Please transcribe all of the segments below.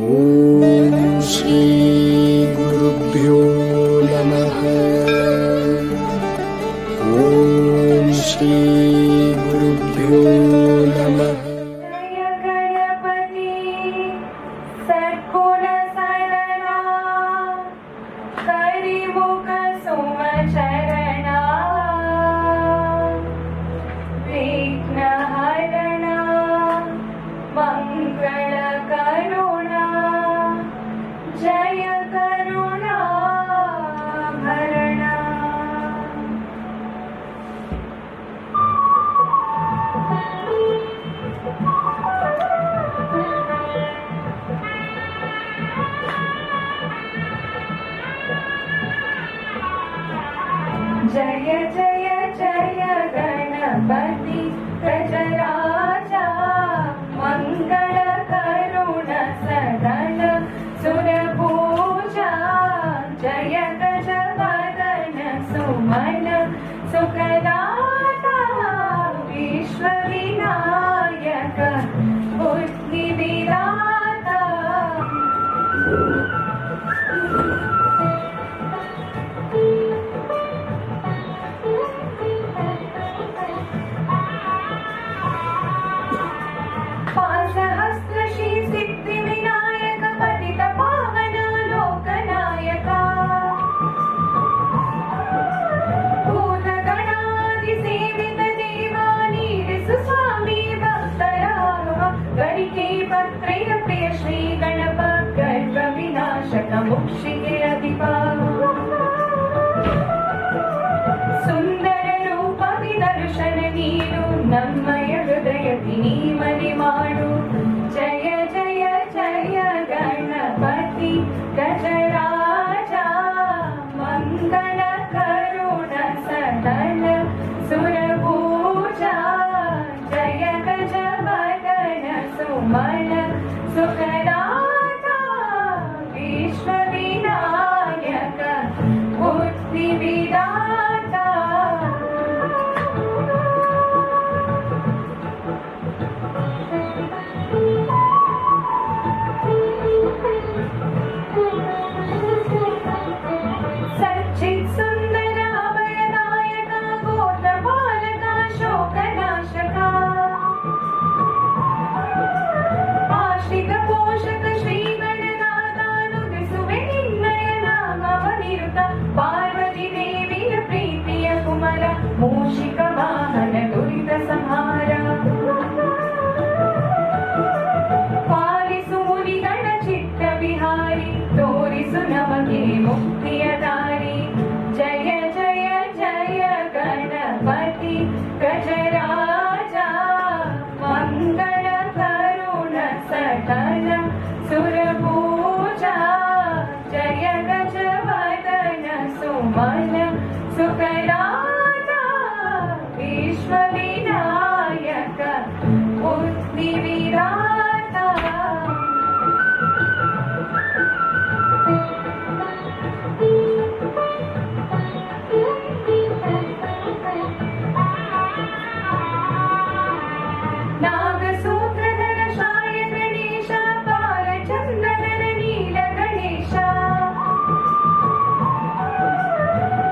ಓಂ ಶ್ರೀ ಗುರುಭ್ಯೋ ನಮಃ. ಓಂ ಶ್ರೀ ಗುರುಭ್ಯೋ ನಮಃ. ಜಯ ಗಣಪತಿ ಸದ್ಗುಣ ಸರಣ ಕರಿಮುಖ ಸುಮ ಚರಣ ವಿಘ್ನ ಹರಣ ಮಂಗಳ ಕರುಣ ಜಯ ಕರುಣಾ ಭರಣ. जय जय जय गणपति गजराज मंगल करुण सदन सुरपूजा जय गजवदन सुमन सुखदाता विश्व विनायक बुद्धि विदाता. पासहस्त्र श्री सिद्धि विनायक पतित पावन लोकनायक भूत गणादि सेवित देवानीरिसु स्वामी भक्तराघव गणिके पत्रैः प्रिय श्री गणप गर्भ विनाशक मुक्षिके अधिपा सुंदर रूप विदर्शन नीಡು ನಮ್ಮಯ ಹೃದಯದಿ ನೀ ಮನೆ ಮಾಡು. ಜಯ ಜಯ ಜಯ ಗಣಪತಿ ಗಜರಾಜ ಮಂಗಳ ಕರುಣ ಸದನ ಸುರಪೂಜಾ ಜಯ ಗಜವದನ ಸುಮನ ಸುಖದಾತ ವಿಶ್ವ ವಿನಾಯಕ ಬುದ್ಧಿ ವಿದಾತ. सच्चित् सुंदर अभयदायक गोत्र बालक शोकनाशक आश्रित पोषक श्री गणनाथ नुदिसुवे निನ್ನಯ ನಾಮವನಿರುತ ಪಾರ್ವತಿ ದೇವಿಯ ಪ್ರೀತಿಯ ಕುಮರ ಮೂಷಿಕ ವಾಹನ ದುರಿತ ಸಂಹಾರ ಪಾಲಿಸು ಮುನಿಗಣ ಚಿತ್ತ ವಿಹಾರಿ ತೋರಿಸು ನಮಗೆ ಮುಕ್ತಿಯ ದಾರಿ. ಜಯ ಜಯ ಜಯ ಗಣಪತಿ ಗಜರಾಜ ಮಂಗಳ ಕರುಣ ಸದನ ಸುರಪೂಜಾ ಜಯ ಗಜವದನ ಸುಮನ ಸುಖದಾತ ವಿಶ್ವ ವಿನಾಯಕ ಬುದ್ಧಿ ವಿದಾತ. ನಾಗಸೂತ್ರಧರ ಶಾಯ ಗಣೇಶ ಬಾಲಚಂದ್ರಧರ ನೀಲ ಗಣೇಶ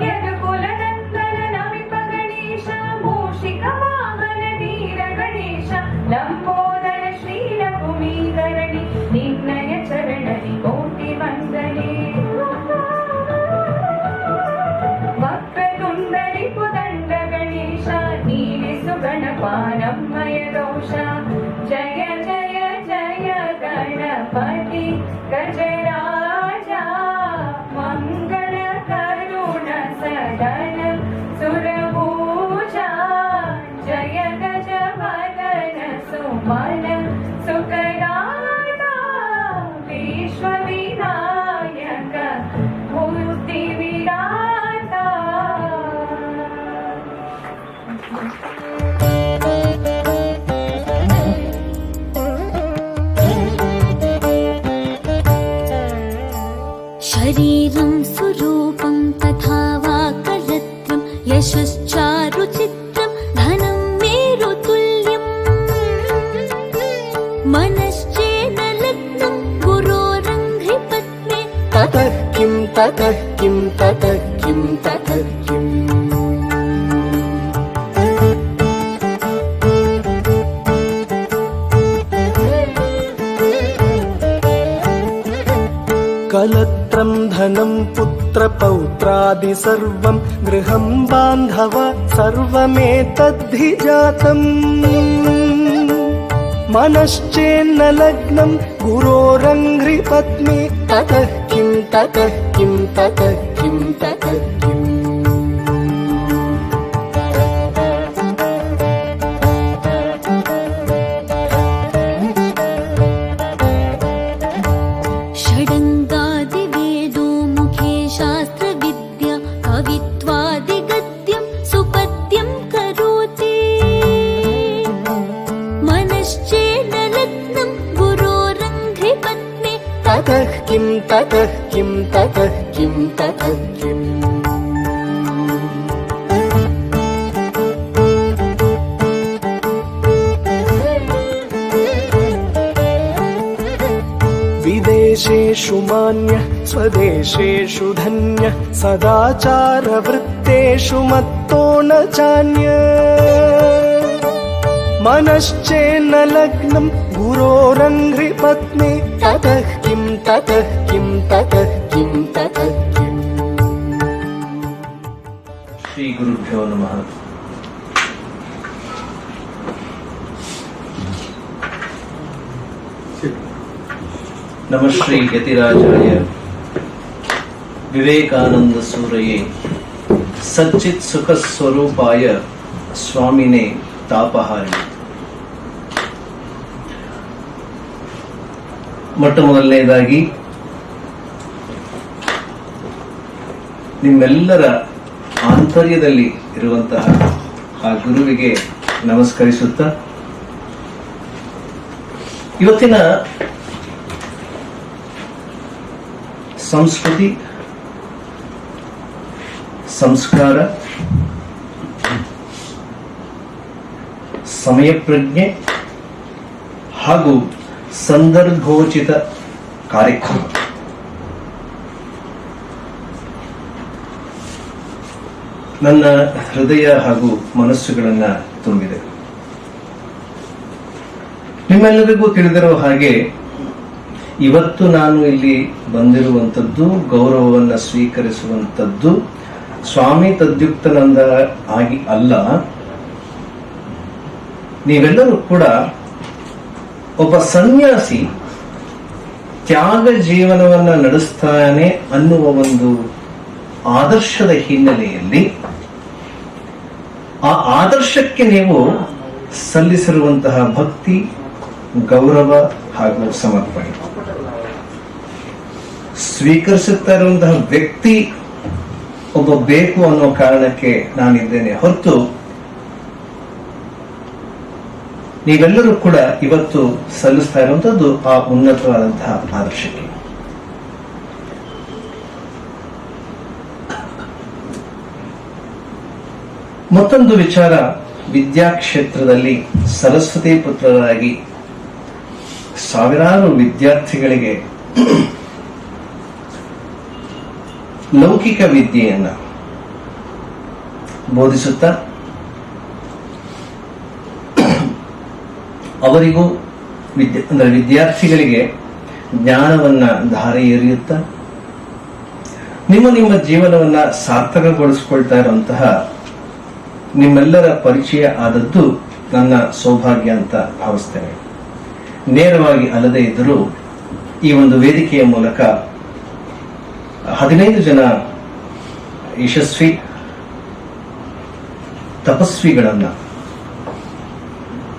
ಯದುಕುಲನಂದನ ನಮಿಪ ಗಣೇಶ ಮೂಷಿಕ ವಾಹನ ಧೀರ ಗಣೇಶ ಲಂಬೋದರ ಶ್ರೀಲಕುಮೀಧರಣಿ ನಿನ್ನಯ ಚರಣಿ ಕೋಟಿ ವಂದನೆ. ವಕ್ರತುಂಡರಿ ಪುದಂಡ ಗಣೇಶ ನೀಲಿಸು ಗಣಪ ನಮ್ಮಯ ದೋಷ. ಜಯ ಜಯ ಜಯ ಗಣಪತಿ ಗಜರಾಜ ಮಂಗಳ ಕರುಣ ಸದನ ಸುರಪೂಜಾ ಜಯ ಗಜವದನ ಸುಮನ ಸುಖದಾತ ವಿಶ್ವ ವಿನಾಯಕ ಬುದ್ಧಿ ವಿದಾತ. ततः किं ततः किं ततः किम् कलत्रं धनं पुत्रपौत्रादि सर्वं गृहं बान्धव सर्वमेतद्धि जातम् मनश्चेन्न लग्नं गुरोरङ्घ्रिपत्नी ततः किं ततः किं ततः किं ततः किम् षडङ्गादिवेदो मुखे शास्त्रविद्या कवित्वादिगद्यं सुपद्यं करोति मनश्चेन्न लग्नं गुरोरङ्घ्रिपत्नी ततः किं ततः किं ततः किं ततः किम् विदेशेषु मान्यः स्वदेशेषु धन्यः सदाचारवृत्तेषु मत्तो न चान्यः मनश्चेन्न लग्नं गुरोरङ्घ्रिपत्नी ततः किं ततः किं ततः किं ततः किम् श्री गुरुभ्यो नमः। नमः श्री यतिराजाय विवेकानंद सूरये सच्चित् सुख स्वरूपाय स्वामिने तापहारि। ಮೊಟ್ಟ ಮೊದಲನೇದಾಗಿ ನಿಮ್ಮೆಲ್ಲರ ಆಂತರ್ಯದಲ್ಲಿ ಇರುವಂತಹ ಆ ಗುರುವಿಗೆ ನಮಸ್ಕರಿಸುತ್ತಾ ಇವತ್ತಿನ ಸಂಸ್ಕೃತಿ ಸಂಸ್ಕಾರ ಸಮಯ ಪ್ರಜ್ಞೆ ಹಾಗೂ ಸಂದರ್ಭೋಚಿತ ಕಾರ್ಯಕ್ರಮ ನನ್ನ ಹೃದಯ ಹಾಗೂ ಮನಸ್ಸುಗಳನ್ನ ತುಂಬಿದೆ. ನಿಮ್ಮೆಲ್ಲರಿಗೂ ತಿಳಿದಿರೋ ಹಾಗೆ ಇವತ್ತು ನಾನು ಇಲ್ಲಿ ಬಂದಿರುವಂತದ್ದು ಗೌರವವನ್ನು ಸ್ವೀಕರಿಸುವಂತದ್ದು ಸ್ವಾಮಿ ತದ್ಯುಕ್ತನಂದ ಆಗಿ ಅಲ್ಲ. ನೀವೆಲ್ಲರೂ ಕೂಡ ಒಬ್ಬ ಸನ್ಯಾಸಿ ತ್ಯಾಗ ಜೀವನವನ್ನ ನಡೆಸ್ತಾನೆ ಅನ್ನುವ ಒಂದು ಆದರ್ಶದ ಹಿನ್ನೆಲೆಯಲ್ಲಿ ಆ ಆದರ್ಶಕ್ಕೆ ನೀವು ಸಲ್ಲಿಸಿರುವಂತಹ ಭಕ್ತಿ, ಗೌರವ ಹಾಗೂ ಸಮರ್ಪಣೆ, ಸ್ವೀಕರಿಸುತ್ತಾ ಇರುವಂತಹ ವ್ಯಕ್ತಿ ಒಬ್ಬ ಬೇಕು ಅನ್ನೋ ಕಾರಣಕ್ಕೆ ನಾನಿದ್ದೇನೆ ಹೊರತು ನೀವೆಲ್ಲರೂ ಕೂಡ ಇವತ್ತು ಸಲ್ಲಿಸ್ತಾ ಇರುವಂತದ್ದು ಆ ಉನ್ನತವಾದಂತಹ ಆದರ್ಶಕ್ಕೆ. ಮತ್ತೊಂದು ವಿಚಾರ, ವಿದ್ಯಾಕ್ಷೇತ್ರದಲ್ಲಿ ಸರಸ್ವತಿ ಪುತ್ರರಾಗಿ ಸಾವಿರಾರು ವಿದ್ಯಾರ್ಥಿಗಳಿಗೆ ಲೌಕಿಕ ವಿದ್ಯೆಯನ್ನ ಬೋಧಿಸುತ್ತಾ ಅವರಿಗೂ ವಿದ್ಯಾರ್ಥಿಗಳಿಗೆ ಜ್ಞಾನವನ್ನ ಧಾರೆ ಎರೆಯುತ್ತಾ ನಿಮ್ಮ ಜೀವನವನ್ನ ಸಾರ್ಥಕಗೊಳಿಸಿಕೊಳ್ತಾ ಇರುವಂತಹ ನಿಮ್ಮೆಲ್ಲರ ಪರಿಚಯ ಆದದ್ದು ನನ್ನ ಸೌಭಾಗ್ಯ ಅಂತ ಭಾವಿಸ್ತೇನೆ. ನೇರವಾಗಿ ಅಲ್ಲದೆ ಇದ್ದರೂ ಈ ಒಂದು ವೇದಿಕೆಯ ಮೂಲಕ 15 ಜನ ಯಶಸ್ವಿ ತಪಸ್ವಿಗಳನ್ನ,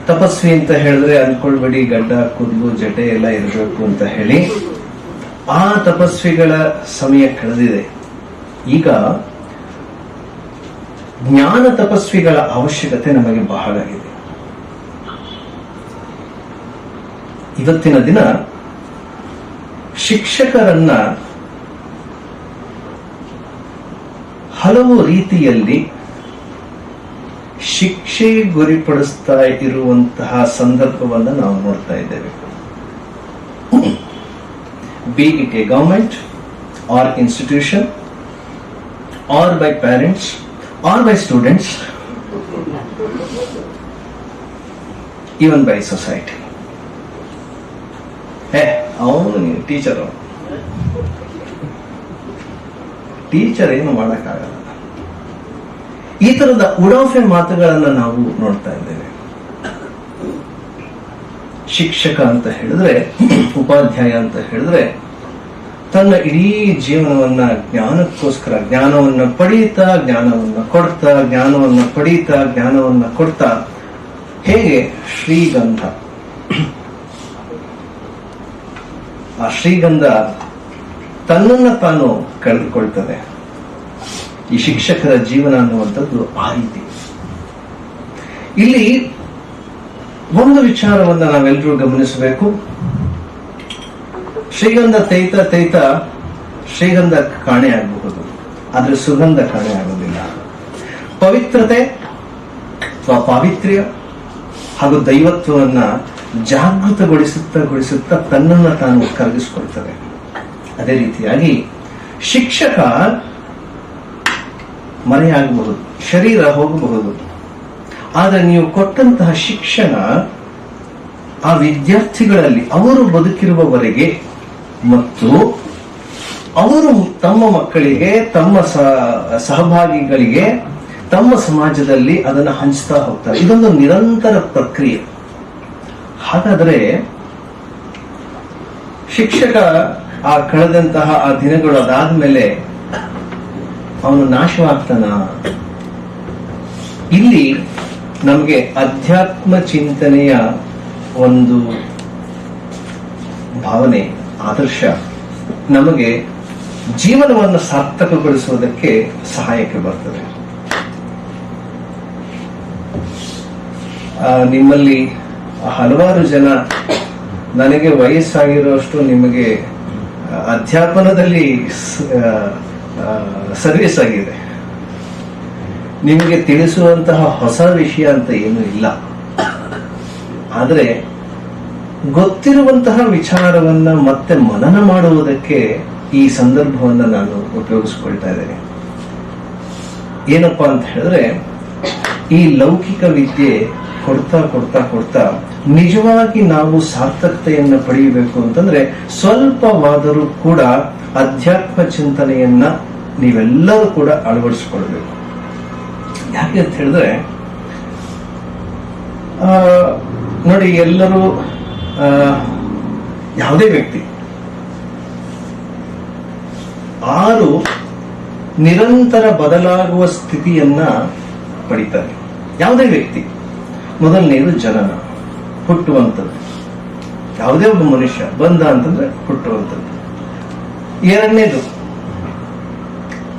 ತಪಸ್ವಿ ಅಂತ ಹೇಳಿದ್ರೆ ಅನ್ಕೊಳ್ಬೇಡಿ ಗಡ್ಡ ಕೂದಲು ಜಟೆ ಎಲ್ಲ ಇರಬೇಕು ಅಂತ ಹೇಳಿ, ಆ ತಪಸ್ವಿಗಳ ಸಮಯ ಕಳೆದಿದೆ. ಈಗ ಜ್ಞಾನ ತಪಸ್ವಿಗಳ ಅವಶ್ಯಕತೆ ನಮಗೆ ಬಹಳ ಇದೆ. ಇವತ್ತಿನ ದಿನ ಶಿಕ್ಷಕರನ್ನ ಹಲವು ರೀತಿಯಲ್ಲಿ ಶಿಕ್ಷೆ ಗುರಿಪಡಿಸ್ತಾ ಇರುವಂತಹ ಸಂದರ್ಭವನ್ನು ನಾವು ನೋಡ್ತಾ ಇದ್ದೇವೆ. B it A government or institution or by parents or by students, even by society. ಅವನು ಟೀಚರ್ ಏನು ಮಾಡೋಕ್ಕಾಗಲ್ಲ. ಈ ತರದ ಉಡಾಫೆ ಮಾತುಗಳನ್ನ ನಾವು ನೋಡ್ತಾ ಇದ್ದೇವೆ. ಶಿಕ್ಷಕ ಅಂತ ಹೇಳಿದ್ರೆ, ಉಪಾಧ್ಯಾಯ ಅಂತ ಹೇಳಿದ್ರೆ, ತನ್ನ ಇಡೀ ಜೀವನವನ್ನ ಜ್ಞಾನಕ್ಕೋಸ್ಕರ, ಜ್ಞಾನವನ್ನ ಪಡೀತಾ ಜ್ಞಾನವನ್ನ ಕೊಡ್ತಾ, ಜ್ಞಾನವನ್ನ ಪಡೀತಾ ಜ್ಞಾನವನ್ನ ಕೊಡ್ತಾ, ಹೇಗೆ ಶ್ರೀಗಂಧ, ಆ ಶ್ರೀಗಂಧ ತನ್ನನ್ನ ತಾನು ಕಳೆದುಕೊಳ್ತದೆ. ಈ ಶಿಕ್ಷಕರ ಜೀವನ ಅನ್ನುವಂಥದ್ದು ಆ ರೀತಿ. ಇಲ್ಲಿ ಒಂದು ವಿಚಾರವನ್ನ ನಾವೆಲ್ಲರೂ ಗಮನಿಸಬೇಕು. ಶ್ರೀಗಂಧ ತೈತ ಶ್ರೀಗಂಧ ಕಾಣೆ ಆಗಬಹುದು, ಆದ್ರೆ ಸುಗಂಧ ಕಾಣೆ ಆಗೋದಿಲ್ಲ. ಪವಿತ್ರತೆ ಅಥವಾ ಪಾವಿತ್ರ್ಯ ಹಾಗೂ ದೈವತ್ವವನ್ನ ಜಾಗೃತಗೊಳಿಸುತ್ತಾ ತನ್ನನ್ನ ತಾನು ಕರಗಿಸಿಕೊಳ್ತದೆ. ಅದೇ ರೀತಿಯಾಗಿ ಶಿಕ್ಷಕ ಮರೆಯಾಗಬಹುದು, ಶರೀರ ಹೋಗಬಹುದು, ಆದರೆ ನೀವು ಕೊಟ್ಟಂತಹ ಶಿಕ್ಷಣ ಆ ವಿದ್ಯಾರ್ಥಿಗಳಲ್ಲಿ ಅವರು ಬದುಕಿರುವವರೆಗೆ ಮತ್ತು ಅವರು ತಮ್ಮ ಮಕ್ಕಳಿಗೆ, ತಮ್ಮ ಸಹಭಾಗಿಗಳಿಗೆ, ತಮ್ಮ ಸಮಾಜದಲ್ಲಿ ಅದನ್ನು ಹಂಚ್ತಾ ಹೋಗ್ತಾರೆ. ಇದೊಂದು ನಿರಂತರ ಪ್ರಕ್ರಿಯೆ. ಹಾಗಾದರೆ ಶಿಕ್ಷಕ ಆ ಕಳೆದಂತಹ ಆ ದಿನಗಳು ಅದಾದ್ಮೇಲೆ ಅವನು ನಾಶವಾಗ್ತಾನ? ಇಲ್ಲಿ ನಮಗೆ ಅಧ್ಯಾತ್ಮ ಚಿಂತನೆಯ ಒಂದು ಭಾವನೆ, ಆದರ್ಶ ನಮಗೆ ಜೀವನವನ್ನು ಸಾರ್ಥಕಗೊಳಿಸುವುದಕ್ಕೆ ಸಹಾಯಕ್ಕೆ ಬರ್ತದೆ. ನಿಮ್ಮಲ್ಲಿ ಹಲವಾರು ಜನ ನನಗೆ ವಯಸ್ಸಾಗಿರುವಷ್ಟು ನಿಮಗೆ ಅಧ್ಯಾಪನದಲ್ಲಿ ಸರ್ವಿಸ್ ಆಗಿದೆ. ನಿಮಗೆ ತಿಳಿಸುವಂತಹ ಹೊಸ ವಿಷಯ ಅಂತ ಏನೂ ಇಲ್ಲ. ಆದರೆ ಗೊತ್ತಿರುವಂತಹ ವಿಚಾರವನ್ನ ಮತ್ತೆ ಮನನ ಮಾಡುವುದಕ್ಕೆ ಈ ಸಂದರ್ಭವನ್ನು ನಾನು ಉಪಯೋಗಿಸ್ಕೊಳ್ತಾ ಇದ್ದೇನೆ. ಏನಪ್ಪಾ ಅಂತ ಹೇಳಿದ್ರೆ, ಈ ಲೌಕಿಕ ವಿದ್ಯೆ ಕೊಡ್ತಾ ನಿಜವಾಗಿ ನಾವು ಸಾರ್ಥಕತೆಯನ್ನ ಪಡೆಯಬೇಕು ಅಂತಂದ್ರೆ ಸ್ವಲ್ಪವಾದರೂ ಕೂಡ ಅಧ್ಯಾತ್ಮ ಚಿಂತನೆಯನ್ನ ನೀವೆಲ್ಲರೂ ಕೂಡ ಅಳವಡಿಸಿಕೊಳ್ಬೇಕು. ಯಾಕೆ ಅಂತ ಹೇಳಿದ್ರೆ, ನೋಡಿ, ಎಲ್ಲರೂ ಯಾವುದೇ ವ್ಯಕ್ತಿ 6 ನಿರಂತರ ಬದಲಾಗುವ ಸ್ಥಿತಿಯನ್ನ ಪಡಿತಾರೆ. ಯಾವುದೇ ವ್ಯಕ್ತಿ, ಮೊದಲನೇದು ಜನನ, ಹುಟ್ಟುವಂಥದ್ದು. ಯಾವುದೇ ಒಬ್ಬ ಮನುಷ್ಯ ಬಂದ ಅಂತಂದ್ರೆ ಹುಟ್ಟುವಂಥದ್ದು. ಎರಡನೇದು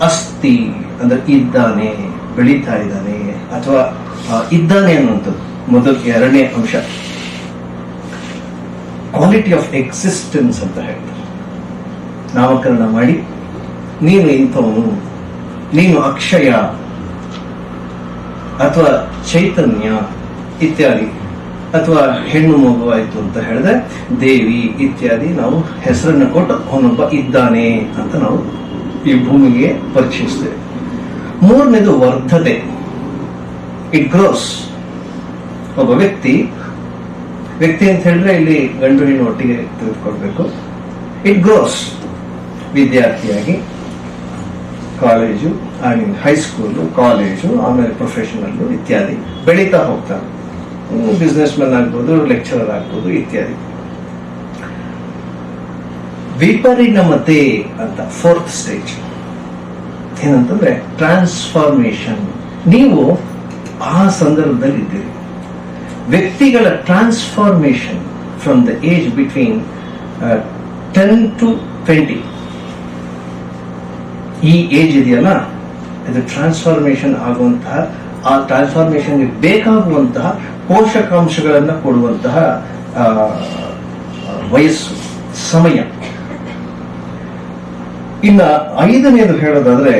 ಅಸ್ತಿ, ಅಂದ್ರೆ ಇದ್ದಾನೆ, ಬೆಳೀತಾ ಇದ್ದಾನೆ ಅಥವಾ ಇದ್ದಾನೆ ಅನ್ನುವಂಥದ್ದು ಮೊದಲು, ಎರಡನೇ ಅಂಶ. ಕ್ವಾಲಿಟಿ ಆಫ್ ಎಕ್ಸಿಸ್ಟೆನ್ಸ್ ಅಂತ ಹೇಳ್ತಾರೆ. ನಾಮಕರಣ ಮಾಡಿ, ನೀನು ಇಂಥವನು, ನೀನು ಅಕ್ಷಯ ಅಥವಾ ಚೈತನ್ಯ ಇತ್ಯಾದಿ, ಅಥವಾ ಹೆಣ್ಣು ಮಗುವಾಯಿತು ಅಂತ ಹೇಳಿದ್ರೆ ದೇವಿ ಇತ್ಯಾದಿ ನಾವು ಹೆಸರನ್ನು ಕೊಟ್ಟು ಅವನೊಬ್ಬ ಇದ್ದಾನೆ ಅಂತ ನಾವು ಈ ಭೂಮಿಗೆ ಪರೀಕ್ಷಿಸ್ತೇವೆ. ಮೂರನೇದು ವರ್ಧತೆ, ಇಟ್ ಗ್ರೋಸ್. ಒಬ್ಬ ವ್ಯಕ್ತಿ ಅಂತ ಹೇಳಿದ್ರೆ ಇಲ್ಲಿ ಗಂಡು ಹೆಣ್ಣು ಒಟ್ಟಿಗೆ ತೆಗೆದುಕೊಳ್ಬೇಕು. It gross. ವಿದ್ಯಾರ್ಥಿಯಾಗಿ ಕಾಲೇಜು, ಹೈಸ್ಕೂಲು, ಕಾಲೇಜು, ಆಮೇಲೆ ಪ್ರೊಫೆಷನಲ್ ಇತ್ಯಾದಿ ಬೆಳೀತಾ ಹೋಗ್ತಾನೆ. ಬಿಸ್ನೆಸ್ ಮ್ಯಾನ್ ಆಗ್ಬೋದು, ಲೆಕ್ಚರರ್ ಆಗ್ಬೋದು ಇತ್ಯಾದಿ. ವಿಪರಿಣಮತೆ ಅಂತ 4th ಸ್ಟೇಜ್. ಏನಂತಂದ್ರೆ ಟ್ರಾನ್ಸ್ಫಾರ್ಮೇಶನ್. ನೀವು ಆ ಸಂದರ್ಭದಲ್ಲಿ ಇದ್ದೀರಿ. ವ್ಯಕ್ತಿಗಳ transformation from the age between 10 to 20, ಈ ಏಜ್ ಇದೆಯಲ್ಲ, ಇದು ಟ್ರಾನ್ಸ್ಫಾರ್ಮೇಶನ್ ಆಗುವಂತಹ, ಆ ಟ್ರಾನ್ಸ್ಫಾರ್ಮೇಶನ್ಗೆ ಬೇಕಾಗುವಂತಹ ಪೋಷಕಾಂಶಗಳನ್ನು ಕೊಡುವಂತಹ ವಯಸ್ಸು, ಸಮಯ. ಇನ್ನ 5ನೇದು ಹೇಳೋದಾದ್ರೆ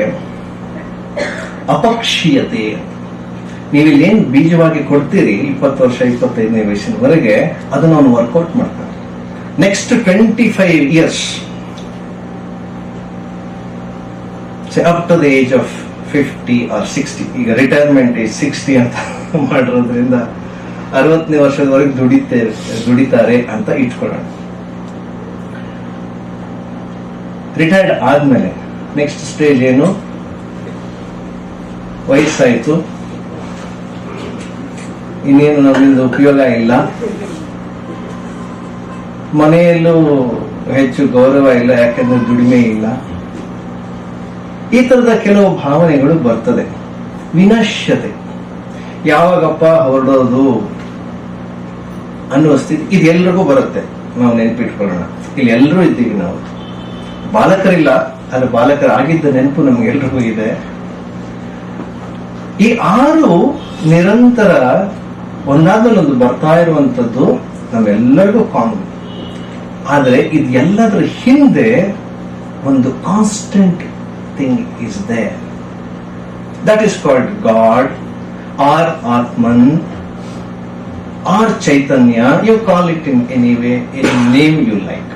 ಅಪಕ್ಷೀಯತೆ. ನೀವಿಲ್ಲೇನು ಬೀಜವಾಗಿ ಕೊಡ್ತೀರಿ 20 ವರ್ಷ 25ನೇ ವಯಸ್ಸಿನವರೆಗೆ, ಅದನ್ನು ಅವನು ವರ್ಕೌಟ್ ಮಾಡ್ತಾನೆ. Next 25 years up to the age of 50 or 60. ಈಗ ರಿಟೈರ್ಮೆಂಟ್ ಏಜ್ 60 ಅಂತ ಮಾಡಿರೋದ್ರಿಂದ 60ನೇ ವರ್ಷದವರೆಗೆ ದುಡಿತಾರೆ ಅಂತ ಇಟ್ಕೊಳ್ಳೋಣ. ರಿಟೈರ್ಡ್ ಆದ್ಮೇಲೆ ನೆಕ್ಸ್ಟ್ ಸ್ಟೇಜ್ ಏನು? ವಯಸ್ಸಾಯ್ತು, ಇನ್ನೇನು ನಮ್ಮಿಂದ ಉಪಯೋಗ ಇಲ್ಲ, ಮನೆಯಲ್ಲೂ ಹೆಚ್ಚು ಗೌರವ ಇಲ್ಲ, ಯಾಕೆಂದ್ರೆ ದುಡಿಮೆ ಇಲ್ಲ. ಈ ತರದ ಕೆಲವು ಭಾವನೆಗಳು ಬರ್ತದೆ. ವಿನಶ್ಯತೆ, ಯಾವಾಗಪ್ಪ ಹೊರಡೋದು ಅನ್ನುವ ಸ್ಥಿತಿ ಇದೆಲ್ಲರಿಗೂ ಬರುತ್ತೆ. ನಾವು ನೆನಪಿಟ್ಕೊಳ್ಳೋಣ, ಇಲ್ಲಿ ಎಲ್ಲರೂ ಇದ್ದೀವಿ. ನಾವು ಬಾಲಕರಿಲ್ಲ, ಅಲ್ಲ ಬಾಲಕರಾಗಿದ್ದ ನೆನಪು ನಮ್ಗೆಲ್ರಿಗೂ ಇದೆ. ಈ 6 ನಿರಂತರ ಒಂದಾದ್ಮೇಲೆ ಒಂದು ಬರ್ತಾ ಇರುವಂತದ್ದು ನಮ್ಮೆಲ್ಲರಿಗೂ ಕಾಮನ್. ಆದರೆ ಇದೆಲ್ಲದರ ಹಿಂದೆ ಒಂದು constant thing is there. That is called God or Atman or Chaitanya. You call it in any way, any name you like.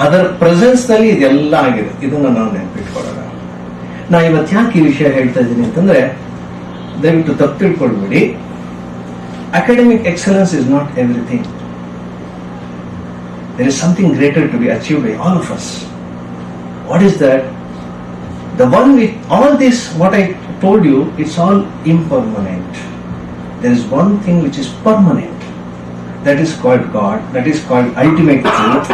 ಅದರ ಪ್ರೆಸೆನ್ಸ್ ನಲ್ಲಿ ಇದೆಲ್ಲ ಆಗಿದೆ. ಇದನ್ನ ನಾವು ನೆನಪಿಟ್ಕೊಳ್ಳೋಣ. ನಾ ಇವತ್ತು ಯಾಕೆ ಈ ವಿಷಯ ಹೇಳ್ತಾ ಇದ್ದೀನಿ ಅಂತಂದ್ರೆ, ದಯವಿಟ್ಟು ತಪ್ಪು ತಿಳ್ಕೊಳ್ಬೇಡಿ. Academic excellence is not everything. There is something greater to be achieved by all of us. What is that? The one with all this, what I told you, it's all impermanent. There is one thing which is permanent. That is called God. That is called ultimate truth.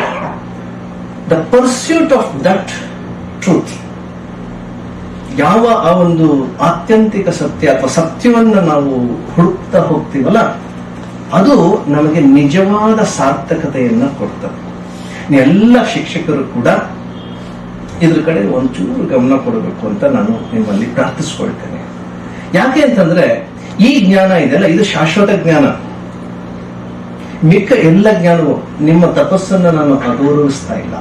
The pursuit of that truth, ಯಾವ ಆ ಒಂದು ಆತ್ಯಂತಿಕ ಸತ್ಯ ಅಥವಾ ಸತ್ಯವನ್ನ ನಾವು ಹುಡುಕ್ತಾ ಹೋಗ್ತೀವಲ್ಲ, ಅದು ನಮಗೆ ನಿಜವಾದ ಸಾರ್ಥಕತೆಯನ್ನ ಕೊಡ್ತದೆ. ಎಲ್ಲ ಶಿಕ್ಷಕರು ಕೂಡ ಇದ್ರ ಕಡೆ ಒಂಚೂರು ಗಮನ ಕೊಡಬೇಕು ಅಂತ ನಾನು ನಿಮ್ಮಲ್ಲಿ ಪ್ರಾರ್ಥಿಸ್ಕೊಳ್ತೇನೆ. ಯಾಕೆ ಅಂತಂದ್ರೆ ಈ ಜ್ಞಾನ ಇದೆಲ್ಲ, ಇದು ಶಾಶ್ವತ ಜ್ಞಾನ. ಮಿಕ್ಕ ಎಲ್ಲ ಜ್ಞಾನವು, ನಿಮ್ಮ ತಪಸ್ಸನ್ನ ನಾನು ಅಗೌರವಿಸ್ತಾ ಇಲ್ಲ,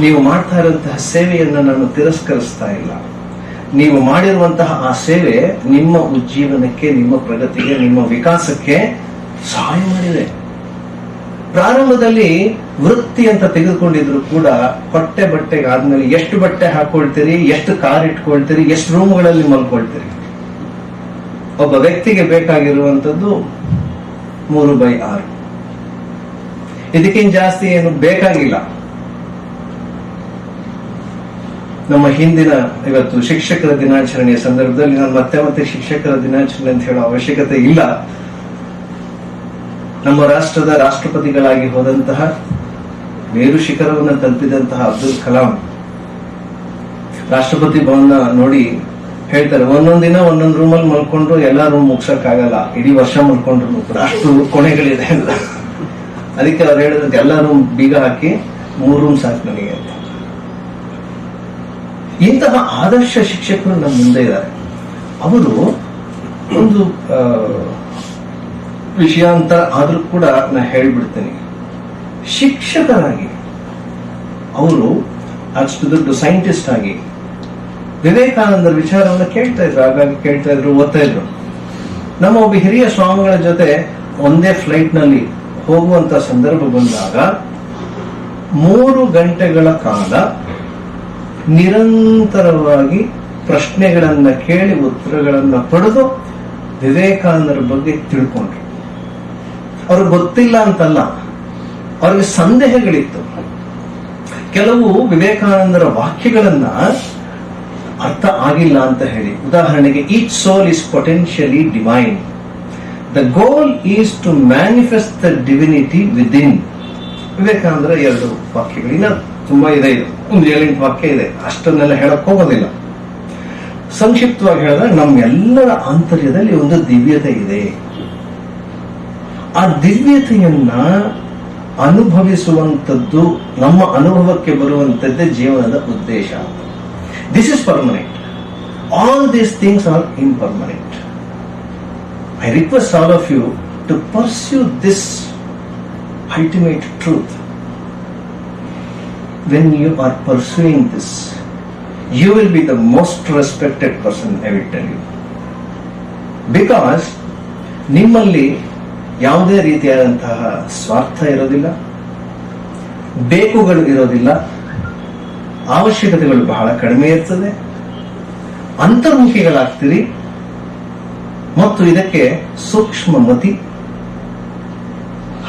ನೀವು ಮಾಡ್ತಾ ಇರುವಂತಹ ಸೇವೆಯನ್ನ ನಾನು ತಿರಸ್ಕರಿಸ್ತಾ ಇಲ್ಲ. ನೀವು ಮಾಡಿರುವಂತಹ ಆ ಸೇವೆ ನಿಮ್ಮ ಉಜ್ಜೀವನಕ್ಕೆ, ನಿಮ್ಮ ಪ್ರಗತಿಗೆ, ನಿಮ್ಮ ವಿಕಾಸಕ್ಕೆ ಸಹಾಯ ಮಾಡಿದೆ. ಪ್ರಾರಂಭದಲ್ಲಿ ವೃತ್ತಿ ಅಂತ ತೆಗೆದುಕೊಂಡಿದ್ರು ಕೂಡ ಹೊಟ್ಟೆ ಬಟ್ಟೆಗೆ ಆದ್ಮೇಲೆ ಎಷ್ಟು ಬಟ್ಟೆ ಹಾಕೊಳ್ತೀರಿ, ಎಷ್ಟು ಕಾರ್ ಇಟ್ಕೊಳ್ತೀರಿ, ಎಷ್ಟು ರೂಮ್ಗಳಲ್ಲಿ ಮಲ್ಕೊಳ್ತೀರಿ. ಒಬ್ಬ ವ್ಯಕ್ತಿಗೆ ಬೇಕಾಗಿರುವಂತದ್ದು 3/6. ಇದಕ್ಕಿಂತ ಜಾಸ್ತಿ ಏನು ಬೇಕಾಗಿಲ್ಲ. ನಮ್ಮ ಹಿಂದಿನ ಇವತ್ತು ಶಿಕ್ಷಕರ ದಿನಾಚರಣೆಯ ಸಂದರ್ಭದಲ್ಲಿ ನಾನು ಮತ್ತೆ ಶಿಕ್ಷಕರ ದಿನಾಚರಣೆ ಅಂತ ಹೇಳೋ ಅವಶ್ಯಕತೆ ಇಲ್ಲ. ನಮ್ಮ ರಾಷ್ಟ್ರದ ರಾಷ್ಟ್ರಪತಿಗಳಾಗಿ ಹೋದಂತಹ, ಮೇರು ಶಿಖರವನ್ನು ತಲುಪಿದಂತಹ ಅಬ್ದುಲ್ ಕಲಾಂ ರಾಷ್ಟ್ರಪತಿ ಭವನ ನೋಡಿ ಹೇಳ್ತಾರೆ, ಒಂದೊಂದ್ ದಿನ ಒಂದೊಂದು ರೂಮಲ್ಲಿ ಮಲ್ಕೊಂಡ್ರು ಎಲ್ಲಾ ರೂಮ್ ಮುಗ್ಸಕ್ಕಾಗಲ್ಲ, ಇಡೀ ವರ್ಷ ಮಲ್ಕೊಂಡ್ರು ಕೂಡ ಅಷ್ಟು ಕೊನೆಗಳಿದೆ ಅಂತ. ಅದಕ್ಕೆ ಅವ್ರು ಹೇಳಿದಂತೆ ಎಲ್ಲಾ ರೂಮ್ ಬೀಗ ಹಾಕಿ 3 ರೂಮ್ ಸಾಕು ನನಗೆ ಅಂತ. ಇಂತಹ ಆದರ್ಶ ಶಿಕ್ಷಕರು ನಮ್ಮ ಮುಂದೆ ಇದ್ದಾರೆ. ಅವರು ಒಂದು ವಿಷಯಾಂತರ ಆದ್ರೂ ಕೂಡ ನಾ ಹೇಳ್ಬಿಡ್ತೇನೆ, ಶಿಕ್ಷಕರಾಗಿ ಅವರು ಅಷ್ಟು ದೊಡ್ಡ ಸೈಂಟಿಸ್ಟ್ ಆಗಿ ವಿವೇಕಾನಂದರ ವಿಚಾರವನ್ನು ಕೇಳ್ತಾ ಇದ್ರು, ಹಾಗಾಗಿ ಕೇಳ್ತಾ ಇದ್ರು, ಓದ್ತಾ ಇದ್ರು. ನಮ್ಮ ಒಬ್ಬ ಹಿರಿಯ ಸ್ವಾಮಿಗಳ ಜೊತೆ ಒಂದೇ ಫ್ಲೈಟ್ ನಲ್ಲಿ ಹೋಗುವಂತ ಸಂದರ್ಭ ಬಂದಾಗ 3 ಗಂಟೆಗಳ ಕಾಲ ನಿರಂತರವಾಗಿ ಪ್ರಶ್ನೆಗಳನ್ನ ಕೇಳಿ ಉತ್ತರಗಳನ್ನ ಪಡೆದು ವಿವೇಕಾನಂದರ ಬಗ್ಗೆ ತಿಳ್ಕೊಂಡ್ರು. ಅವ್ರಿಗೆ ಗೊತ್ತಿಲ್ಲ ಅಂತಲ್ಲ, ಅವ್ರಿಗೆ ಸಂದೇಹಗಳಿತ್ತು. ಕೆಲವು ವಿವೇಕಾನಂದರ ವಾಕ್ಯಗಳನ್ನ ಅರ್ಥ ಆಗಿಲ್ಲ ಅಂತ ಹೇಳಿ, ಉದಾಹರಣೆಗೆ each soul is potentially divine, the goal is to manifest the divinity within. ವಿವೇಕಾನಂದರ 2 ವಾಕ್ಯಗಳು, ಇನ್ನ ತುಂಬಾ ಇದೆ, ಇದು ಒಂದು 7-8 ವಾಕ್ಯ ಇದೆ, ಅಷ್ಟನ್ನೆಲ್ಲ ಹೇಳಕ್ ಹೋಗೋದಿಲ್ಲ. ಸಂಕ್ಷಿಪ್ತವಾಗಿ ಹೇಳಿದ್ರೆ ನಮ್ಮೆಲ್ಲರ ಆಂತರ್ಯದಲ್ಲಿ ಒಂದು ದಿವ್ಯತೆ ಇದೆ. ಆ ದಿವ್ಯತೆಯನ್ನ ಅನುಭವಿಸುವಂತದ್ದು, ನಮ್ಮ ಅನುಭವಕ್ಕೆ ಬರುವಂತದ್ದೇ ಜೀವನದ ಉದ್ದೇಶ. This is permanent. All these things are impermanent. I request all of you to pursue this ultimate truth. When you are pursuing this, you will be the most respected person, I will tell you. Because ನಿಮ್ಮಲ್ಲಿ ಯಾವುದೇ ರೀತಿಯಾದಂತಹ ಸ್ವಾರ್ಥ ಇರೋದಿಲ್ಲ, ಬೇಕುಗಳು ಇರೋದಿಲ್ಲ, ಅವಶ್ಯಕತೆಗಳು ಬಹಳ ಕಡಿಮೆ ಇರ್ತದೆ, ಅಂತರ್ಮುಖಿಗಳಾಗ್ತೀರಿ ಮತ್ತು ಇದಕ್ಕೆ ಸೂಕ್ಷ್ಮ ಮತಿ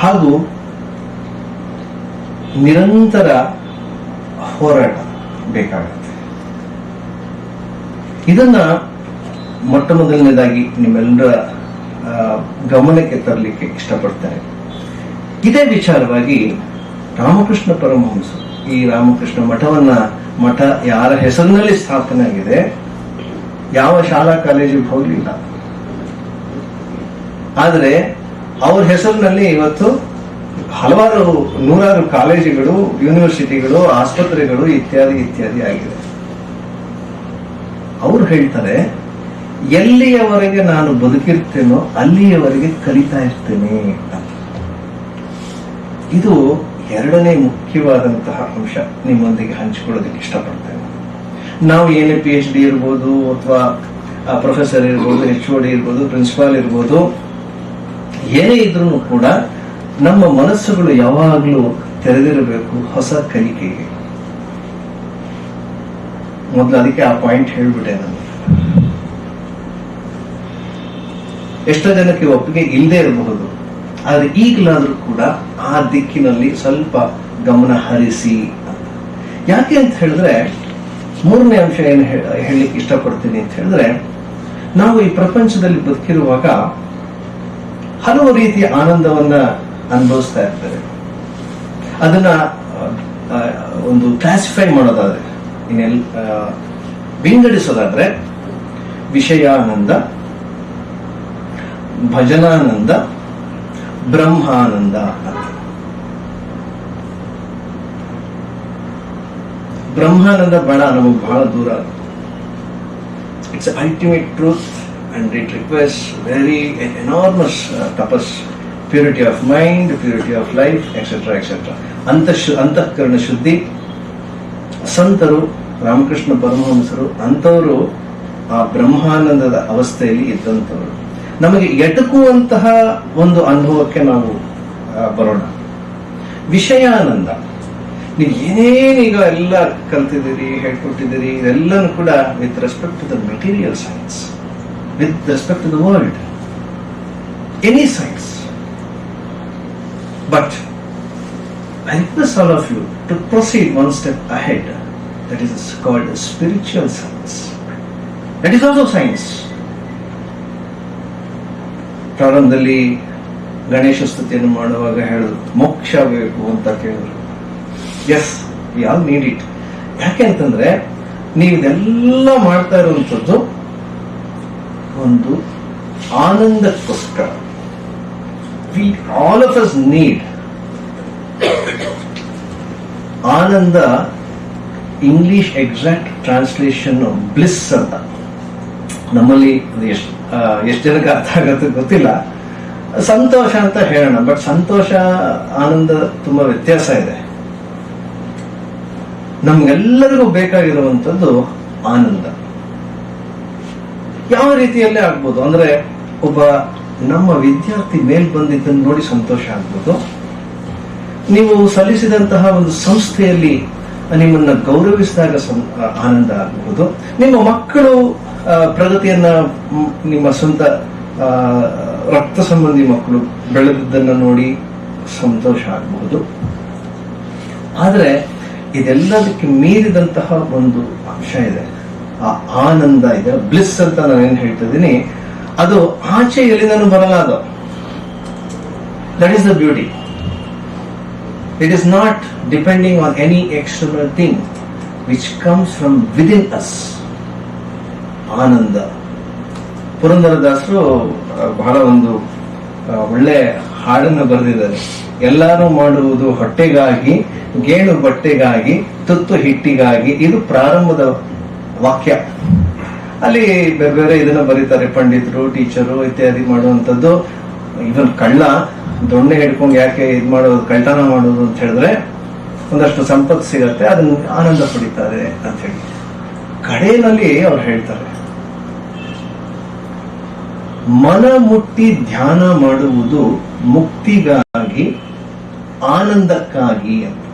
ಹಾಗೂ ನಿರಂತರ ಹೋರಾಟ ಬೇಕಾಗುತ್ತೆ. ಇದನ್ನ ಮೊಟ್ಟ ಮೊದಲನೇದಾಗಿ ನಿಮ್ಮೆಲ್ಲರ ಗಮನಕ್ಕೆ ತರಲಿಕ್ಕೆ ಇಷ್ಟಪಡ್ತೇನೆ. ಇದೇ ವಿಚಾರವಾಗಿ ರಾಮಕೃಷ್ಣ ಪರಮಹಂಸರು, ಈ ರಾಮಕೃಷ್ಣ ಮಠ ಯಾರ ಹೆಸರಿನಲ್ಲಿ ಸ್ಥಾಪನೆ ಆಗಿದೆ, ಯಾವ ಶಾಲಾ ಕಾಲೇಜಿಗೆ ಹೋಗಲಿಲ್ಲ, ಆದರೆ ಅವ್ರ ಹೆಸರಿನಲ್ಲಿ ಇವತ್ತು ಹಲವಾರು ನೂರಾರು ಕಾಲೇಜುಗಳು, ಯೂನಿವರ್ಸಿಟಿಗಳು, ಆಸ್ಪತ್ರೆಗಳು ಇತ್ಯಾದಿ ಇತ್ಯಾದಿ ಆಗಿದೆ. ಅವರು ಹೇಳ್ತಾರೆ, ಎಲ್ಲಿಯವರೆಗೆ ನಾನು ಬದುಕಿರ್ತೇನೋ ಅಲ್ಲಿಯವರೆಗೆ ಕಲಿತಾ ಇರ್ತೇನೆ ಅಂತ. ಇದು ಎರಡನೇ ಮುಖ್ಯವಾದಂತಹ ಅಂಶ ನಿಮ್ಮೊಂದಿಗೆ ಹಂಚಿಕೊಳ್ಳೋದಕ್ಕೆ ಇಷ್ಟಪಡ್ತೇನೆ. ನಾವು ಏನೇ PhD ಇರ್ಬೋದು, ಅಥವಾ ಪ್ರೊಫೆಸರ್ ಇರ್ಬೋದು, HOD ಇರ್ಬೋದು, ಪ್ರಿನ್ಸಿಪಾಲ್ ಇರ್ಬೋದು, ಏನೇ ಇದ್ರೂ ಕೂಡ ನಮ್ಮ ಮನಸ್ಸುಗಳು ಯಾವಾಗಲೂ ತೆರೆದಿರಬೇಕು ಹೊಸ ಕಲಿಕೆಗೆ. ಮೊದಲು ಅದಕ್ಕೆ ಆ ಪಾಯಿಂಟ್ ಹೇಳ್ಬಿಟ್ಟೆ ನಾನು. ಎಷ್ಟೋ ಜನಕ್ಕೆ ಒಪ್ಪಿಗೆ ಇಲ್ಲದೆ ಇರಬಹುದು, ಆದ್ರೆ ಈಗಲಾದ್ರೂ ಕೂಡ ಆ ದಿಕ್ಕಿನಲ್ಲಿ ಸ್ವಲ್ಪ ಗಮನ ಹರಿಸಿ ಅಂತ. ಯಾಕೆ ಅಂತ ಹೇಳಿದ್ರೆ, ಮೂರನೇ ಅಂಶ ಏನು ಹೇಳಲಿಕ್ಕೆ ಇಷ್ಟಪಡ್ತೀನಿ ಅಂತ ಹೇಳಿದ್ರೆ, ನಾವು ಈ ಪ್ರಪಂಚದಲ್ಲಿ ಬದುಕಿರುವಾಗ ಹಲವು ರೀತಿಯ ಆನಂದವನ್ನ ಅನುಭವಿಸ್ತಾ ಇರ್ತೇವೆ. ಅದನ್ನ ಒಂದು ಕ್ಲಾಸಿಫೈ ಮಾಡೋದಾದ್ರೆ, ವಿಂಗಡಿಸೋದಾದ್ರೆ, ವಿಷಯಾನಂದ, ಭಜನಾನಂದ, ಬ್ರಹ್ಮಾನಂದ ಅಂತ. ಬ್ರಹ್ಮಾನಂದ ನಮಗೆ ಬಹಳ ದೂರ. It's ultimate truth and it request very enormous ತಪಸ್, purity of mind, purity of life, etcetera etcetera. ಅಂತಃಕರಣ ಶುದ್ಧಿ. ಸಂತರು, ರಾಮಕೃಷ್ಣ ಪರಮಹಂಸರು ಅಂಥವರು ಆ ಬ್ರಹ್ಮಾನಂದದ ಅವಸ್ಥೆಯಲ್ಲಿ ಇದ್ದಂಥವರು. ನಮಗೆ ಎಟಕುವಂತಹ ಒಂದು ಅನುಭವಕ್ಕೆ ನಾವು ಬರೋಣ. ವಿಷಯಾನಂದ, ನೀವು ಏನೇನೀಗ ಎಲ್ಲ ಕಲ್ತಿದ್ದೀರಿ, ಹೇಳ್ಕೊಟ್ಟಿದ್ದೀರಿ, ಇದೆಲ್ಲನೂ ಕೂಡ with respect to the material science, with respect to the world, any science. But I request all of you to proceed one step ahead. That is called spiritual science. That is also science. ಪ್ರಾರಂಭದಲ್ಲಿ ಗಣೇಶ ಸ್ತುತಿಯನ್ನು ಮಾಡುವಾಗ ಹೇಳಿದ್ರು, ಮೋಕ್ಷ ಬೇಕು ಅಂತ ಕೇಳಿದ್ರು. Yes, we all need it. ಯಾಕೆ ಅಂತಂದ್ರೆ, ನೀವು ಇದೆಲ್ಲ ಮಾಡ್ತಾ ಇರುವಂಥದ್ದು ಒಂದು ಆನಂದಕ್ಕೋಸ್ಕರ. We all of us need ಆನಂದ. ಇಂಗ್ಲಿಷ್ ಎಕ್ಸಾಕ್ಟ್ ಟ್ರಾನ್ಸ್ಲೇಷನ್ ಬ್ಲಿಸ್ ಅಂತ. ನಮ್ಮಲ್ಲಿ ಎಷ್ಟು ಜನಕ್ಕೆ ಅರ್ಥ ಆಗತ್ತೆ ಗೊತ್ತಿಲ್ಲ. ಸಂತೋಷ ಅಂತ ಹೇಳೋಣ, ಬಟ್ ಸಂತೋಷ ಆನಂದ ತುಂಬಾ ವ್ಯತ್ಯಾಸ ಇದೆ. ನಮ್ಗೆಲ್ಲರಿಗೂ ಬೇಕಾಗಿರುವಂತದ್ದು ಆನಂದ. ಯಾವ ರೀತಿಯಲ್ಲೇ ಆಗ್ಬೋದು ಅಂದ್ರೆ, ಒಬ್ಬ ನಮ್ಮ ವಿದ್ಯಾರ್ಥಿ ಮೇಲ್ ಬಂದಿದ್ದನ್ನು ನೋಡಿ ಸಂತೋಷ ಆಗ್ಬೋದು, ನೀವು ಸಲ್ಲಿಸಿದಂತಹ ಒಂದು ಸಂಸ್ಥೆಯಲ್ಲಿ ನಿಮ್ಮನ್ನ ಗೌರವಿಸಿದಾಗ ಆನಂದ ಆಗಬಹುದು, ನಿಮ್ಮ ಮಕ್ಕಳು ಪ್ರಗತಿಯನ್ನ, ನಿಮ್ಮ ಸ್ವಂತ ರಕ್ತ ಸಂಬಂಧಿ ಮಕ್ಕಳು ಬೆಳೆದಿದ್ದನ್ನು ನೋಡಿ ಸಂತೋಷ ಆಗಬಹುದು. ಆದರೆ ಇದೆಲ್ಲದಕ್ಕೆ ಮೀರಿದಂತಹ ಒಂದು ಅಂಶ ಇದೆ, ಆ ಆನಂದ ಇದೆ, ಬ್ಲಿಸ್ ಅಂತ ನಾನೇನು ಹೇಳ್ತಿದ್ದೀನಿ, ಅದು ಆಚೆ ಎಲ್ಲಿಂದನೂ ಬರಲ್ಲ. ಅದು that is the beauty. It is not depending on any external thing, which comes from within us. ಆನಂದ. ಪುರಂದರದಾಸರು ಬಹಳ ಒಂದು ಒಳ್ಳೆ ಹಾಡನ್ನು ಬರೆದಿದ್ದಾರೆ. ಎಲ್ಲರೂ ಮಾಡುವುದು ಹೊಟ್ಟೆಗಾಗಿ, ಗೇಣು ಬಟ್ಟೆಗಾಗಿ, ತುತ್ತು ಹಿಟ್ಟಿಗಾಗಿ. ಇದು ಪ್ರಾರಂಭದ ವಾಕ್ಯ. ಅಲ್ಲಿ ಬೇರೆ ಬೇರೆ ಇದನ್ನ ಬರೀತಾರೆ ಪಂಡಿತರು, ಟೀಚರು ಇತ್ಯಾದಿ ಮಾಡುವಂಥದ್ದು. ಇವನ್ ಕಳ್ಳ ದೊಣ್ಣೆ ಹಿಡ್ಕೊಂಡು ಯಾಕೆ ಮಾಡೋದು, ಕಳ್ತನ ಮಾಡೋದು ಅಂತ ಹೇಳಿದ್ರೆ ಒಂದಷ್ಟು ಸಂಪತ್ತು ಸಿಗತ್ತೆ, ಅದನ್ನು ಆನಂದ ಪಡಿತಾರೆ ಅಂತ ಹೇಳಿ. ಕಡೆಯಲ್ಲಿ ಅವ್ರು ಹೇಳ್ತಾರೆ, ಮನ ಮುಟ್ಟಿ ಧ್ಯಾನ ಮಾಡುವುದು ಮುಕ್ತಿಗಾಗಿ, ಆನಂದಕ್ಕಾಗಿ ಅಂತ.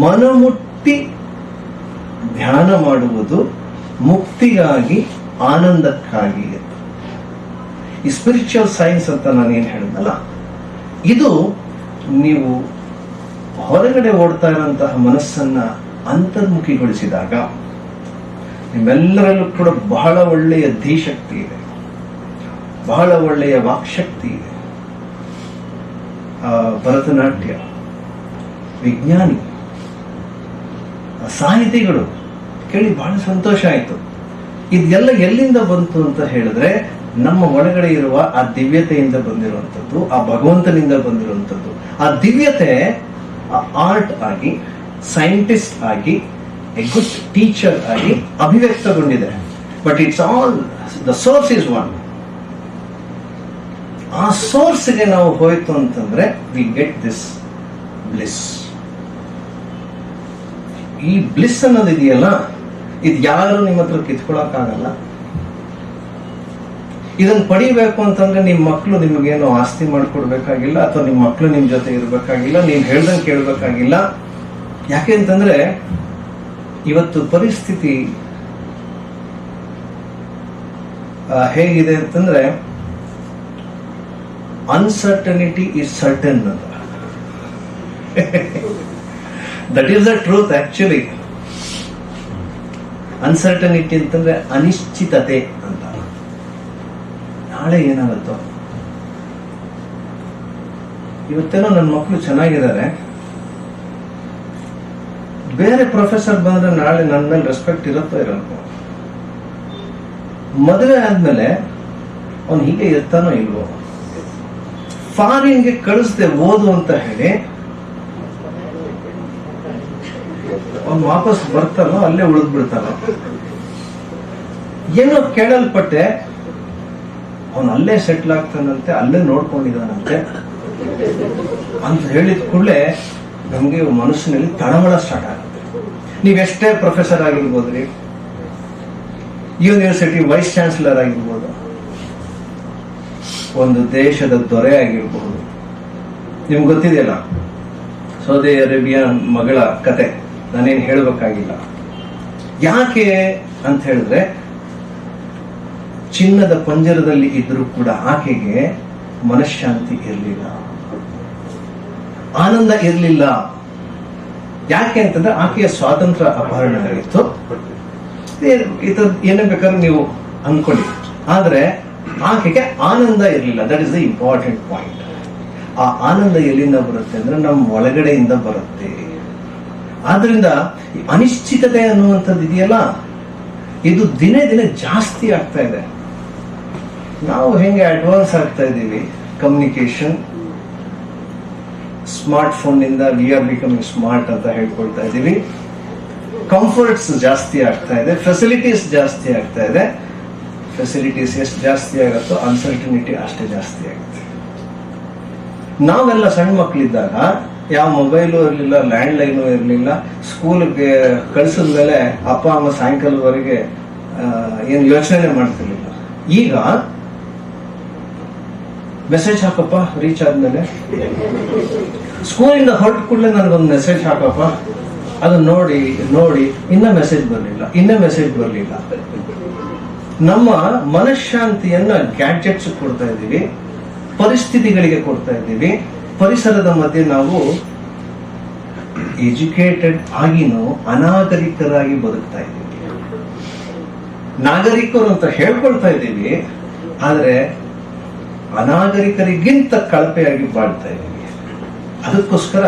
ಮನಮುಟ್ಟಿ ಧ್ಯಾನ ಮಾಡುವುದು ಮುಕ್ತಿಗಾಗಿ, ಆನಂದಕ್ಕಾಗಿ. ಈ ಸ್ಪಿರಿಚುವಲ್ ಸೈನ್ಸ್ ಅಂತ ನಾನೇನು ಹೇಳಿದ್ನಲ್ಲ, ಇದು ನೀವು ಹೊರಗಡೆ ಓಡ್ತಾ ಇರುವಂತಹ ಮನಸ್ಸನ್ನ ಅಂತರ್ಮುಖಿಗೊಳಿಸಿದಾಗ ನಿಮ್ಮೆಲ್ಲರಲ್ಲೂ ಕೂಡ ಬಹಳ ಒಳ್ಳೆಯ ಧೀಶಕ್ತಿ ಇದೆ, ಬಹಳ ಒಳ್ಳೆಯ ವಾಕ್ಶಕ್ತಿ ಇದೆ. ಭರತನಾಟ್ಯ, ವಿಜ್ಞಾನಿ, ಸಾಹಿತಿಗಳು ಕೇಳಿ ಬಹಳ ಸಂತೋಷ ಆಯಿತು. ಇದೆಲ್ಲ ಎಲ್ಲಿಂದ ಬಂತು ಅಂತ ಹೇಳಿದ್ರೆ ನಮ್ಮ ಒಳಗಡೆ ಇರುವ ಆ ದಿವ್ಯತೆಯಿಂದ ಬಂದಿರುವಂಥದ್ದು, ಆ ಭಗವಂತನಿಂದ ಬಂದಿರುವಂಥದ್ದು. ಆ ದಿವ್ಯತೆ ಆರ್ಟ್ ಆಗಿ, ಸೈಂಟಿಸ್ಟ್ ಆಗಿ, ಎ ಗುಡ್ ಟೀಚರ್ ಆಗಿ ಅಭಿವ್ಯಕ್ತಗೊಂಡಿದೆ. But it's all the source is one. ಆ ಸೋರ್ಸ್ಗೆ ನಾವು ಹೋಯ್ತು ಅಂತಂದ್ರೆ ವಿ ಗೆಟ್ ದಿಸ್ ಬ್ಲಿಸ್. ಈ ಬ್ಲಿಸ್ ಅನ್ನೋದು ಇದೆಯಲ್ಲ, ಇದು ಯಾರು ನಿಮ್ಮ ಹತ್ರ ಕಿತ್ಕೊಳಕ್ಕಾಗಲ್ಲ. ಇದನ್ನ ಪಡಿಬೇಕು ಅಂತಂದ್ರೆ ನಿಮ್ಮ ಮಕ್ಕಳು ನಿಮ್ಗೇನು ಆಸ್ತಿ ಮಾಡ್ಕೊಡ್ಬೇಕಾಗಿಲ್ಲ, ಅಥವಾ ನಿಮ್ಮ ಮಕ್ಕಳು ನಿಮ್ ಜೊತೆ ಇರ್ಬೇಕಾಗಿಲ್ಲ, ನೀವು ಹೇಳ್ದಂಗೆ ಕೇಳ್ಬೇಕಾಗಿಲ್ಲ. ಯಾಕೆ ಅಂತಂದ್ರೆ ಇವತ್ತು ಪರಿಸ್ಥಿತಿ ಹೇಗಿದೆ ಅಂತಂದ್ರೆ ಅನ್ಸರ್ಟನಿಟಿ ಇಸ್ ಸರ್ಟನ್ ಅಂತ. That is the truth actually. Uncertainty ಅಂತಂದ್ರೆ ಅನಿಶ್ಚಿತತೆ ಅಂತ. ನಾಳೆ ಏನಾಗುತ್ತೋ, ಇವತ್ತೇನೋ ನನ್ನ ಮಕ್ಕಳು ಚೆನ್ನಾಗಿದ್ದಾರೆ, ಬೇರೆ ಪ್ರೊಫೆಸರ್ ಬಂದ್ರೆ ನಾಳೆ ನನ್ನ ಮೇಲೆ ರೆಸ್ಪೆಕ್ಟ್ ಇರುತ್ತೋ ಇರಲ್ವೋ. ಮದುವೆ ಆದ್ಮೇಲೆ ಅವನು ಹೀಗೆ ಇರ್ತಾನೋ ಇಲ್ವೋ. ಫಾರಿನ್ಗೆ ಕಳಿಸ್ದೆ ಓದು ಅಂತ ಹೇಳಿ ಅವ್ನು ವಾಪಸ್ ಬರ್ತಾನೋ ಅಲ್ಲೇ ಉಳಿದ್ ಬಿಡ್ತಾನೋ. ಏನೋ ಕೇಳಲ್ಪಟ್ಟೆ, ಅವನು ಅಲ್ಲೇ ಸೆಟ್ಲ್ ಆಗ್ತಾನಂತೆ, ಅಲ್ಲೇ ನೋಡ್ಕೊಂಡಿದ್ದಾನಂತೆ ಅಂತ ಹೇಳಿದ ಕೂಡಲೇ ನಮ್ಗೆ ಮನಸ್ಸಿನಲ್ಲಿ ತಳಮಳ ಸ್ಟಾರ್ಟ್ ಆಗುತ್ತೆ. ನೀವೆಷ್ಟೇ ಪ್ರೊಫೆಸರ್ ಆಗಿರ್ಬೋದ್ರಿ, ಯೂನಿವರ್ಸಿಟಿ ವೈಸ್ ಚಾನ್ಸಲರ್ ಆಗಿರ್ಬೋದು, ಒಂದು ದೇಶದ ದೊರೆ ಆಗಿರ್ಬೋದು. ನಿಮ್ಗೆ ಗೊತ್ತಿದೆಯಲ್ಲ ಸೌದಿ ಅರೇಬಿಯಾ ಮಗಳ ಕತೆ, ನಾನೇನು ಹೇಳಬೇಕಾಗಿಲ್ಲ. ಯಾಕೆ ಅಂತ ಹೇಳಿದ್ರೆ ಚಿನ್ನದ ಪಂಜರದಲ್ಲಿ ಇದ್ರೂ ಕೂಡ ಆಕೆಗೆ ಮನಃಶಾಂತಿ ಇರಲಿಲ್ಲ, ಆನಂದ ಇರಲಿಲ್ಲ. ಯಾಕೆ ಅಂತಂದ್ರೆ ಆಕೆಯ ಸ್ವಾತಂತ್ರ್ಯ ಅಪಹರಣವಾಗಿತ್ತು. ಏನೇ ಬೇಕಾದ್ರೂ ನೀವು ಅನ್ಕೊಳ್ಳಿ, ಆದ್ರೆ ಆಕೆಗೆ ಆನಂದ ಇರಲಿಲ್ಲ. That is the important point. ಆ ಆನಂದ ಎಲ್ಲಿಂದ ಬರುತ್ತೆ ಅಂದ್ರೆ ನಮ್ಮ ಒಳಗಡೆಯಿಂದ ಬರುತ್ತೆ. ಆದ್ರಿಂದ ಈ ಅನಿಶ್ಚಿತತೆ ಅನ್ನುವಂಥದ್ದು ಇದೆಯಲ್ಲ, ಇದು ದಿನೇ ದಿನೇ ಜಾಸ್ತಿ ಆಗ್ತಾ ಇದೆ. ನಾವು ಹೆಂಗೆ ಅಡ್ವಾನ್ಸ್ ಆಗ್ತಾ ಇದ್ದೀವಿ, ಕಮ್ಯುನಿಕೇಶನ್, ಸ್ಮಾರ್ಟ್ ಫೋನ್ ನಿಂದ ವಿ ಆರ್ ಬಿಕಮಿಂಗ್ ಸ್ಮಾರ್ಟ್ ಅಂತ ಹೇಳ್ಕೊಳ್ತಾ ಇದ್ದೀವಿ. ಕಂಫರ್ಟ್ಸ್ ಜಾಸ್ತಿ ಆಗ್ತಾ ಇದೆ, ಫೆಸಿಲಿಟೀಸ್ ಜಾಸ್ತಿ ಆಗ್ತಾ ಇದೆ. ಫೆಸಿಲಿಟೀಸ್ ಎಷ್ಟು ಜಾಸ್ತಿ ಆಗುತ್ತೋ ಅನ್ಸರ್ಟನಿಟಿ ಅಷ್ಟೇ ಜಾಸ್ತಿ ಆಗುತ್ತೆ. ನಾವೆಲ್ಲ ಸಣ್ಣ ಮಕ್ಕಳಿದ್ದಾಗ ಯಾವ ಮೊಬೈಲು ಇರಲಿಲ್ಲ, ಲ್ಯಾಂಡ್ ಲೈನು ಇರಲಿಲ್ಲ. ಸ್ಕೂಲ್ಗೆ ಕಳಿಸಿದ್ಮೇಲೆ ಅಪ್ಪ ಅಮ್ಮ ಸಾಯಂಕಾಲದವರೆಗೆ ಏನು ಯೋಚನೆ ಮಾಡ್ತಿರ್ಲಿಲ್ಲ. ಈಗ ಮೆಸೇಜ್ ಹಾಕಪ್ಪ ರೀಚ್ ಆದ್ಮೇಲೆ, ಸ್ಕೂಲಿಂದ ಹೊರಟ ಕೂಡಲೇ ನನಗೊಂದು ಮೆಸೇಜ್ ಹಾಕಪ್ಪ, ಅದನ್ನ ನೋಡಿ ನೋಡಿ ಇನ್ನ ಮೆಸೇಜ್ ಬರಲಿಲ್ಲ. ನಮ್ಮ ಮನಃಶಾಂತಿಯನ್ನ ಗ್ಯಾಡ್ಜೆಟ್ಸ್ ಕೊಡ್ತಾ ಇದ್ದೀವಿ, ಪರಿಸ್ಥಿತಿಗಳಿಗೆ ಕೊಡ್ತಾ ಇದ್ದೀವಿ. ಪರಿಸರದ ಮಧ್ಯೆ ನಾವು ಎಜುಕೇಟೆಡ್ ಆಗಿನೂ ಅನಾಗರಿಕರಾಗಿ ಬದುಕ್ತಾ ಇದ್ದೀವಿ. ನಾಗರಿಕರು ಅಂತ ಹೇಳ್ಕೊಳ್ತಾ ಇದ್ದೀವಿ, ಆದ್ರೆ ಅನಾಗರಿಕರಿಗಿಂತ ಕಳಪೆಯಾಗಿ ಬಾಳ್ತಾ ಇದ್ದೀವಿ. ಅದಕ್ಕೋಸ್ಕರ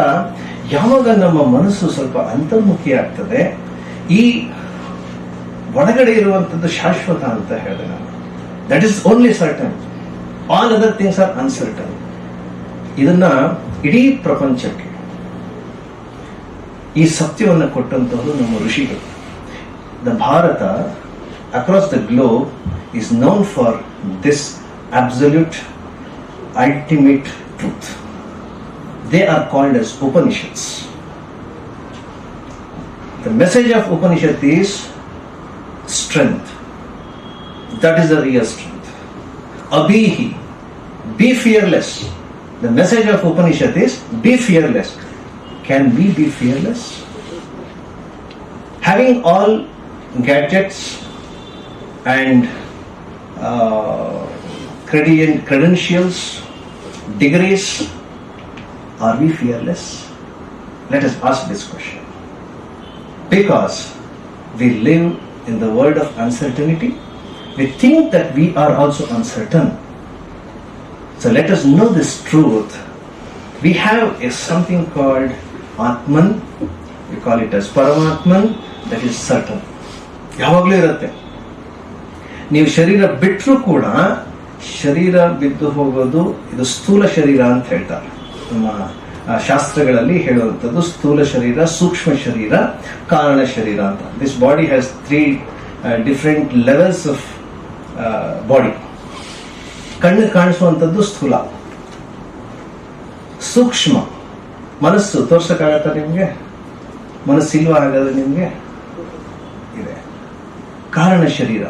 ಯಾವಾಗ ನಮ್ಮ ಮನಸ್ಸು ಸ್ವಲ್ಪ ಅಂತರ್ಮುಖಿ ಆಗ್ತದೆ, ಈ ಒಳಗಡೆ ಇರುವಂತದ್ದು ಶಾಶ್ವತ ಅಂತ ಹೇಳಿದೆ ನಾನು. That is only certain, all other things are uncertain. ಇದನ್ನ ಇಡೀ ಪ್ರಪಂಚಕ್ಕೆ ಈ ಸತ್ಯವನ್ನು ಕೊಟ್ಟಂತವರು ನಮ್ಮ ಋಷಿಗಳು. The Bharat across the globe is known for this absolute ultimate truth. They are called as Upanishads. The message of Upanishad is strength. That is the real strength. Abhihi, be fearless. The message of Upanishad is be fearless. Can we be fearless? having all gadgets and credentials, degrees, are we fearless? Let us ask this question. Because we live in the world of uncertainty, we think that we are also uncertain. So let us know this truth. We have something called Atman, we call it as Paramatman, that is certain. ಯಾವಾಗಲೂ ಇರುತ್ತೆ. ನೀವು ಶರೀರ ಬಿಟ್ಟರೂ ಕೂಡ ಶರೀರ ಬಿದ್ದು ಹೋಗೋದು, ಇದು ಸ್ಥೂಲ ಶರೀರ ಅಂತ ಹೇಳ್ತಾರೆ. ನಮ್ಮ ಶಾಸ್ತ್ರಗಳಲ್ಲಿ ಹೇಳುವಂಥದ್ದು ಸ್ಥೂಲ ಶರೀರ, ಸೂಕ್ಷ್ಮ ಶರೀರ, ಕಾರಣ ಶರೀರ ಅಂತ. This body has 3 different levels of body. ಕಣ್ಣು ಕಾಣಿಸುವಂಥದ್ದು ಸ್ಥೂಲ. ಸೂಕ್ಷ್ಮ ಮನಸ್ಸು ತೋರ್ಸಕ್ಕಾಗತ್ತ ನಿಮ್ಗೆ? ಮನಸ್ಸಿಲ್ವಾ ಹಾಗಾದ್ರೆ ನಿಮ್ಗೆ? ಇದೆ. ಕಾರಣ ಶರೀರ.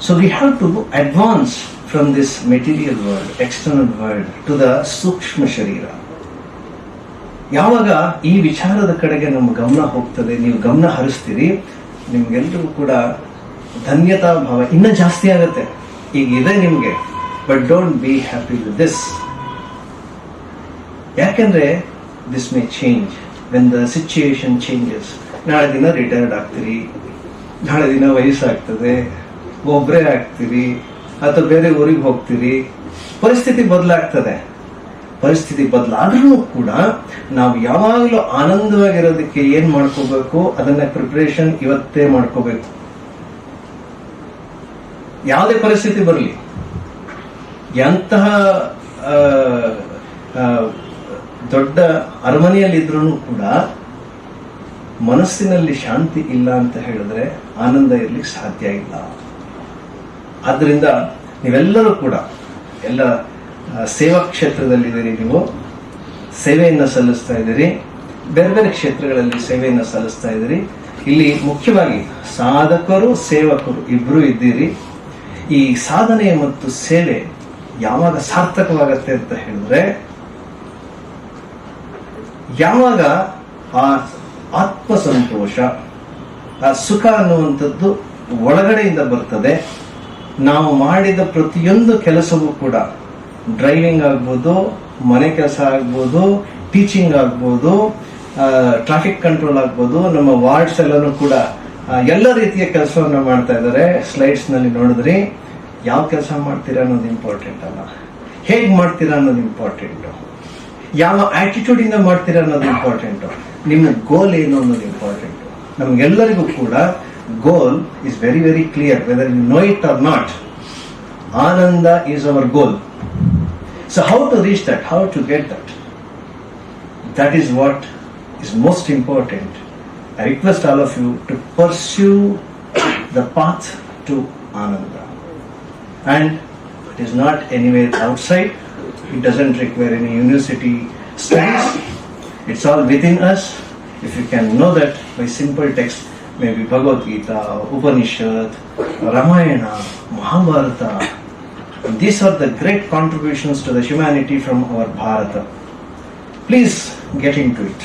So we have to advance from this material world, external world, to the ಸೂಕ್ಷ್ಮ ಶರೀರ. ಯಾವಾಗ ಈ ವಿಚಾರದ ಕಡೆಗೆ ನಮ್ಮ ಗಮನ ಹೋಗ್ತದೆ, ನೀವು ಗಮನ ಹರಿಸ್ತೀರಿ, ನಿಮ್ಗೆಲ್ರಿಗೂ ಕೂಡ ಧನ್ಯತಾ ಭಾವ ಇನ್ನೂ ಜಾಸ್ತಿ ಆಗುತ್ತೆ. ಈಗ ಇದೆ ನಿಮ್ಗೆ, but don't be happy with this. ಯಾಕೆಂದ್ರೆ this may change when the situation changes. ನಾಳೆ ದಿನ ರಿಟೈರ್ಡ್ ಆಗ್ತೀರಿ, ನಾಳೆ ದಿನ ವಯಸ್ಸಾಗ್ತದೆ, ಒಬ್ಬರೇ ಆಗ್ತೀರಿ, ಅಥವಾ ಬೇರೆ ಊರಿಗೆ ಹೋಗ್ತೀರಿ, ಪರಿಸ್ಥಿತಿ ಬದಲಾಗ್ತದೆ. ಪರಿಸ್ಥಿತಿ ಬದಲಾದ್ರೂ ಕೂಡ ನಾವು ಯಾವಾಗಲೂ ಆನಂದವಾಗಿರೋದಕ್ಕೆ ಏನ್ ಮಾಡ್ಕೋಬೇಕು, ಅದನ್ನ ಪ್ರಿಪರೇಷನ್ ಇವತ್ತೇ ಮಾಡ್ಕೋಬೇಕು. ಯಾವುದೇ ಪರಿಸ್ಥಿತಿ ಬರಲಿ, ಎಂತಹ ದೊಡ್ಡ ಅರಮನೆಯಲ್ಲಿದ್ರೂ ಕೂಡ ಮನಸ್ಸಿನಲ್ಲಿ ಶಾಂತಿ ಇಲ್ಲ ಅಂತ ಹೇಳಿದ್ರೆ ಆನಂದ ಇರ್ಲಿಕ್ಕೆ ಸಾಧ್ಯ ಇಲ್ಲ. ಆದ್ರಿಂದ ನೀವೆಲ್ಲರೂ ಕೂಡ ಎಲ್ಲ ಸೇವಾ ಕ್ಷೇತ್ರದಲ್ಲಿದ್ದೀರಿ, ನೀವು ಸೇವೆಯನ್ನು ಸಲ್ಲಿಸ್ತಾ ಇದ್ದೀರಿ, ಬೇರೆ ಬೇರೆ ಕ್ಷೇತ್ರಗಳಲ್ಲಿ ಸೇವೆಯನ್ನು ಸಲ್ಲಿಸ್ತಾ ಇದ್ದೀರಿ. ಇಲ್ಲಿ ಮುಖ್ಯವಾಗಿ ಸಾಧಕರು ಸೇವಕರು ಇಬ್ರು ಇದ್ದೀರಿ. ಈ ಸಾಧನೆ ಮತ್ತು ಸೇವೆ ಯಾವಾಗ ಸಾರ್ಥಕವಾಗತ್ತೆ ಅಂತ ಹೇಳಿದ್ರೆ, ಯಾವಾಗ ಆ ಆತ್ಮಸಂತೋಷ, ಆ ಸುಖ ಅನ್ನುವಂಥದ್ದು ಒಳಗಡೆಯಿಂದ ಬರ್ತದೆ. ನಾವು ಮಾಡಿದ ಪ್ರತಿಯೊಂದು ಕೆಲಸವೂ ಕೂಡ, ಡ್ರೈವಿಂಗ್ ಆಗ್ಬೋದು, ಮನೆ ಕೆಲಸ ಆಗ್ಬೋದು, ಟೀಚಿಂಗ್ ಆಗ್ಬೋದು, ಟ್ರಾಫಿಕ್ ಕಂಟ್ರೋಲ್ ಆಗ್ಬೋದು, ನಮ್ಮ ವಾರ್ಡ್ಸ್ ಎಲ್ಲನೂ ಕೂಡ ಎಲ್ಲ ರೀತಿಯ ಕೆಲಸವನ್ನು ಮಾಡ್ತಾ ಇದ್ದಾರೆ. ಸ್ಲೈಡ್ಸ್ ನಲ್ಲಿ ನೋಡಿದ್ರಿ. ಯಾವ ಕೆಲಸ ಮಾಡ್ತೀರಾ ಅನ್ನೋದು ಇಂಪಾರ್ಟೆಂಟ್ ಅಲ್ಲ, ಹೇಗ್ ಮಾಡ್ತೀರಾ ಅನ್ನೋದು ಇಂಪಾರ್ಟೆಂಟ್, ಯಾವ ಆಟಿಟ್ಯೂಡ್ ಇಂದ ಮಾಡ್ತೀರಾ ಅನ್ನೋದು ಇಂಪಾರ್ಟೆಂಟ್, ನಿಮ್ಮ ಗೋಲ್ ಏನು ಅನ್ನೋದು ಇಂಪಾರ್ಟೆಂಟ್. ನಮ್ಗೆಲ್ಲರಿಗೂ ಕೂಡ goal is very very clear, whether you know it or not. Ananda is our goal. So how to reach that? How to get that? That is what is most important. I request all of you to pursue the path to Ananda. And it is not anywhere outside. It doesn't require any university studies. It's all within us. If you can know that by simple text, maybe Bhagavad Gita, Upanishad, Ramayana, Mahabharata, these are the great contributions to the humanity from our Bharata. Please get into it.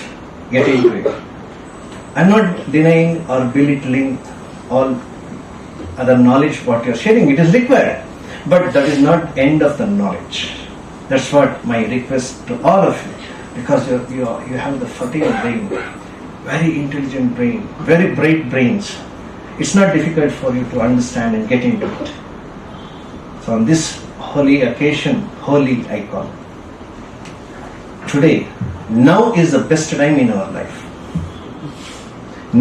Get into it. I'm not denying or belittling all other knowledge what you're sharing. It is required. But that is not end of the knowledge. That's what my request to all of you. Because you have the fertile brain, very intelligent brain, very bright brains. It's not difficult for you to understand and get into it. So on this holy occasion, holy I call. Today, now is the best time in our life.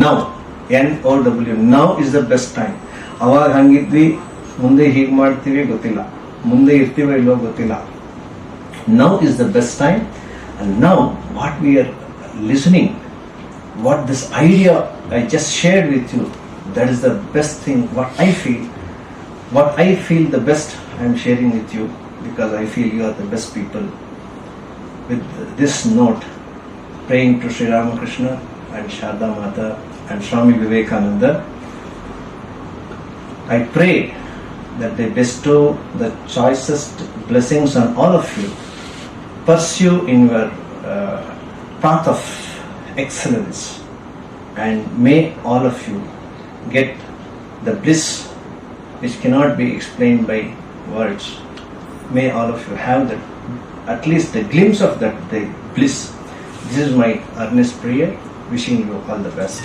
Now, N-O-W, now is the best time. ಅವಾಗ ಹಂಗಿದ್ವಿ, ಮುಂದೆ ಹೀಗೆ ಮಾಡ್ತೀವಿ ಗೊತ್ತಿಲ್ಲ, ಮುಂದೆ ಇರ್ತೀವೋ ಇಲ್ಲೋ ಗೊತ್ತಿಲ್ಲ. Now is the best time, and now what we are listening, what this idea I just shared with you, that is the best thing. What I feel the best, I am sharing with you because I feel you are the best people. With this note, praying to Sri Ramakrishna and Sharda Mata and Swami Vivekananda, I pray that they bestow the choicest blessings on all of you. Pursue in your path of excellence and may all of you get the bliss which cannot be explained by words. May all of you have that, at least a glimpse of that the bliss. This is my earnest prayer. Wishing you all the best.